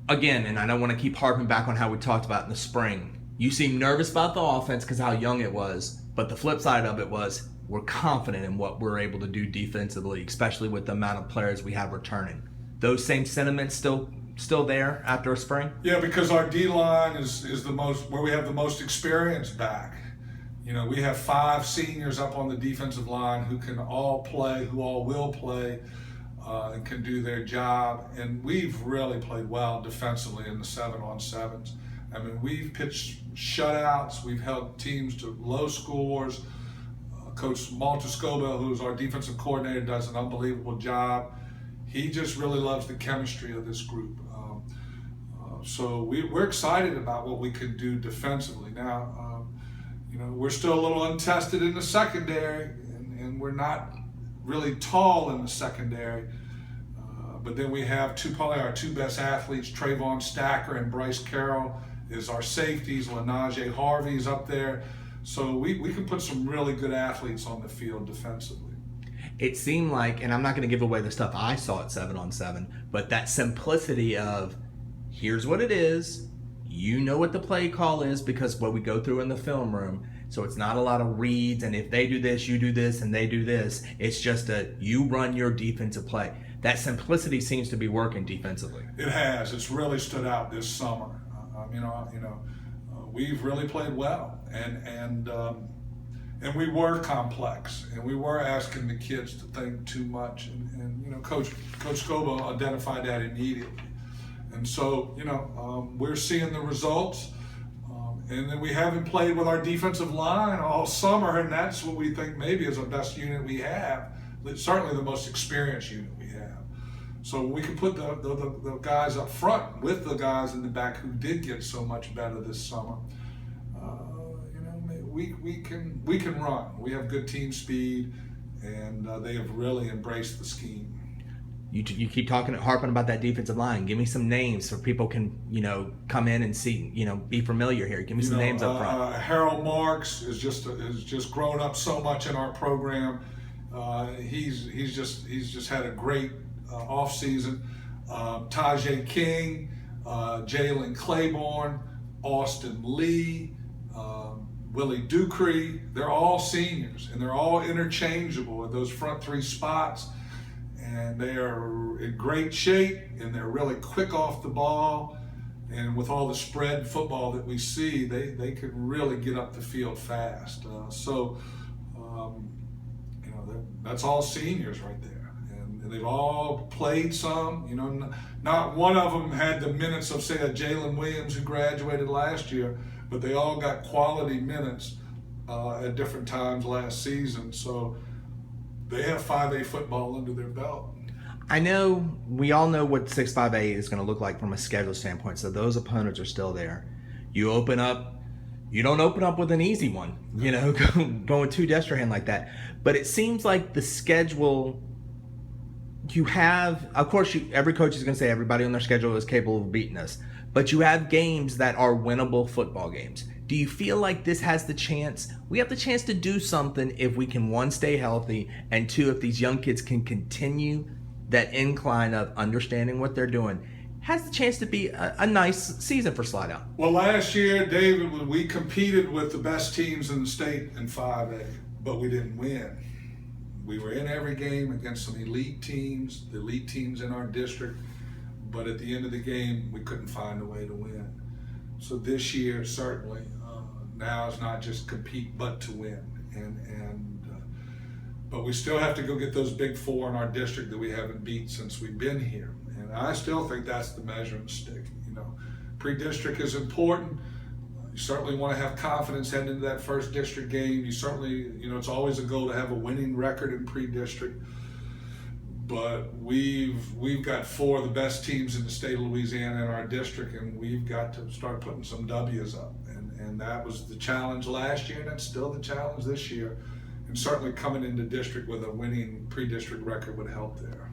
again, and I don't want to keep harping back on how we talked about in the spring, you seem nervous about the offense because how young it was, but the flip side of it was we're confident in what we're able to do defensively, especially with the amount of players we have returning. Those same sentiments still there after a spring? Yeah, because our D-line is the most, where we have the most experience back. You know, we have 5 seniors up on the defensive line who can all play, who all will play, and can do their job. And we've really played well defensively in the 7-on-7s. I mean, we've pitched shutouts. We've held teams to low scores. Coach Maltascoba, who's our defensive coordinator, does an unbelievable job. He just really loves the chemistry of this group. So we're excited about what we can do defensively. Now, you know, we're still a little untested in the secondary, and we're not really tall in the secondary. But then we have probably our 2 best athletes, Trayvon Stacker and Bryce Carroll, is our safeties. Lenaje Harvey's up there. So we can put some really good athletes on the field defensively. It seemed like, and I'm not going to give away the stuff I saw at 7-on-7, but that simplicity of, here's what it is, you know what the play call is because what we go through in the film room. So it's not a lot of reads, and if they do this, you do this, and they do this. It's just you run your defensive play. That simplicity seems to be working defensively. It has. It's really stood out this summer. We've really played well, and we were complex, and we were asking the kids to think too much, and you know, Coach Scobo identified that immediately, and so we're seeing the results, and then we haven't played with our defensive line all summer, and that's what we think maybe is the best unit we have. It's certainly the most experienced unit we have. So we can put the guys up front with the guys in the back who did get so much better this summer. We can run. We have good team speed, and they have really embraced the scheme. You keep harping about that defensive line. Give me some names so people can come in and see, be familiar here. Give me some names up front. Harold Marks is just grown up so much in our program. He's just had a great off season. Tajay King, Jalen Claiborne, Austin Lee, Willie Ducree, they're all seniors, and they're all interchangeable at those front 3 spots, and they are in great shape, and they're really quick off the ball, and with all the spread football that we see, they can really get up the field fast. That's all seniors right there, and they've all played some. Not one of them had the minutes of, say, a Jalen Williams who graduated last year, but they all got quality minutes at different times last season. So they have 5A football under their belt. I know we all know what 6-5A is going to look like from a schedule standpoint, so those opponents are still there. You don't open up with an easy one, going to Destrehan like that. But it seems like the schedule you have, of course, every coach is going to say everybody on their schedule is capable of beating us, but you have games that are winnable football games. Do you feel like this has the chance? We have the chance to do something if we can, 1, stay healthy, and 2, if these young kids can continue that incline of understanding what they're doing. Has the chance to be a nice season for Slidell. Well, last year, David, we competed with the best teams in the state in 5A, but we didn't win. We were in every game against some elite teams, the elite teams in our district, but at the end of the game, we couldn't find a way to win. So this year, certainly, now is not just compete, but to win. But we still have to go get those big 4 in our district that we haven't beat since we've been here. And I still think that's the measuring stick. Pre-district is important. You certainly want to have confidence heading into that first district game. You certainly, it's always a goal to have a winning record in pre-district. But we've got 4 of the best teams in the state of Louisiana in our district, and we've got to start putting some W's up. And that was the challenge last year, and that's still the challenge this year. And certainly coming into district with a winning pre-district record would help there.